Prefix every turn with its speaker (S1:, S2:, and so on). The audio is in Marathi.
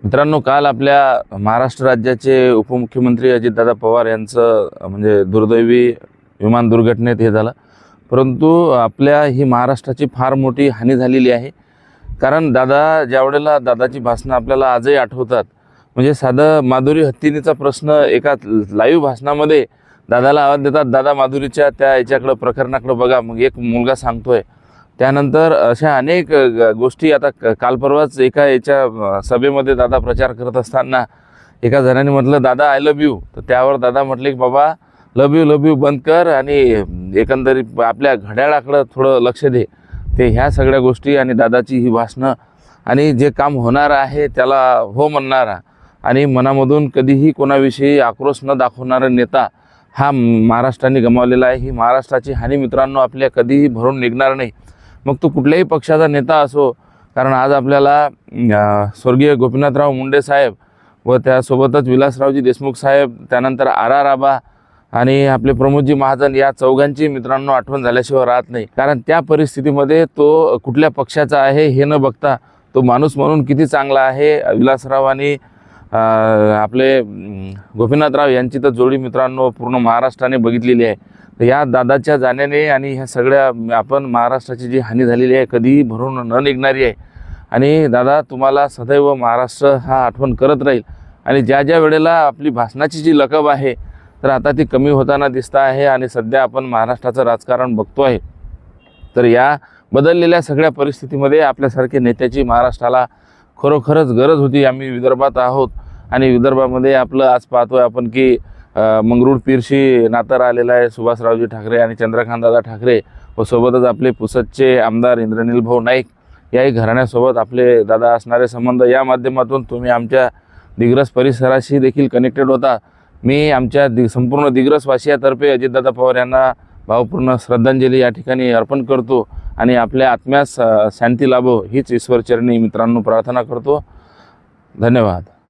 S1: मित्रांनो, काल आपल्या महाराष्ट्र राज्याचे उपमुख्यमंत्री अजितदादा पवार यांचं म्हणजे दुर्दैवी विमान दुर्घटनेत हे झालं। परंतु आपल्या ही महाराष्ट्राची फार मोठी हानी झालेली आहे। कारण ज्यावेळेला दादाची भाषणं आपल्याला आजही आठवतात। म्हणजे साधं माधुरी हत्तीनीचा प्रश्न एका लाईव्ह भाषणामध्ये दादाला आवाज देतात, दादा माधुरीच्या त्या याच्याकडे प्रकरणाकडे बघा, मग एक मुलगा सांगतोय। त्यानंतर अशा अनेक गोष्टी आता काल परवाच एका याच्या सभेमध्ये दादा प्रचार करत असताना एका जणाने म्हटलं, दादा आय लव्ह यू। तर त्यावर दादा म्हटले की बाबा लव्ह यू बंद कर आणि एकंदरीत आपल्या घड्याळाकडे थोडं लक्ष दे। ते ह्या सगळ्या गोष्टी आणि दादाची ही भाषणं आणि जे काम होणार आहे त्याला हो म्हणणारा आणि मनामधून कधीही कोणाविषयी आक्रोश न दाखवणारा नेता हा महाराष्ट्राने गमावलेला आहे। ही महाराष्ट्राची हानी मित्रांनो आपल्या कधीही भरून निघणार नाही, मग तो कुठल्याही पक्षाचा नेता असो। कारण आज आपल्याला स्वर्गीय गोपीनाथराव मुंडे साहेब व त्यासोबतच विलासरावजी देशमुख साहेब, त्यानंतर RR आबा आणि आपले प्रमोदजी महाजन या चौघांची मित्रांनो आठवण झाल्याशिवाय राहत नाही। कारण त्या परिस्थितीमध्ये तो कुठल्या पक्षाचा आहे हे न बघता तो माणूस म्हणून किती चांगला आहे। विलासराव आणि आपले गोपीनाथराव यांची तर जोडी मित्रांनो पूर्ण महाराष्ट्राने बघितलेली आहे। तर या दादाच्या जाण्याने आणि ह्या सगळ्या आपण महाराष्ट्राची जी हानी झालेली आहे कधीही भरून न निघणारी आहे। आणि दादा तुम्हाला सदैव महाराष्ट्र हा आठवण करत राहील। आणि ज्या वेळेला आपली भाषणाची जी लकब आहे तर आता ती कमी होताना दिसत आहे आणि सध्या आपण महाराष्ट्राचं राजकारण बघतो आहे। तर या बदललेल्या सगळ्या परिस्थितीमध्ये आपल्यासारखे नेत्याची महाराष्ट्राला खरोखरच गरज होती। आम्ही विदर्भात आहोत आणि विदर्भामध्ये आपलं आज पाहतोय आपण की मंगरुळ पीरशी नातं आलेलं आहे सुभाषरावजी ठाकरे आणि चंद्रकांतदादा ठाकरे व सोबतच आपले पुसदचे आमदार इंद्रनील भाऊ नाईक याही घराण्यासोबत आपले दादा असणारे संबंध। या माध्यमातून तुम्ही आमच्या दिग्रस परिसराशी देखील कनेक्टेड होता। मी आमच्या संपूर्ण दिग्रसवासियातर्फे अजितदादा पवार यांना भावपूर्ण श्रद्धांजली या ठिकाणी अर्पण करतो आणि आपल्या आत्म्यास शांती लाभो हीच ईश्वरचरणी मित्रांनो प्रार्थना करतो। धन्यवाद।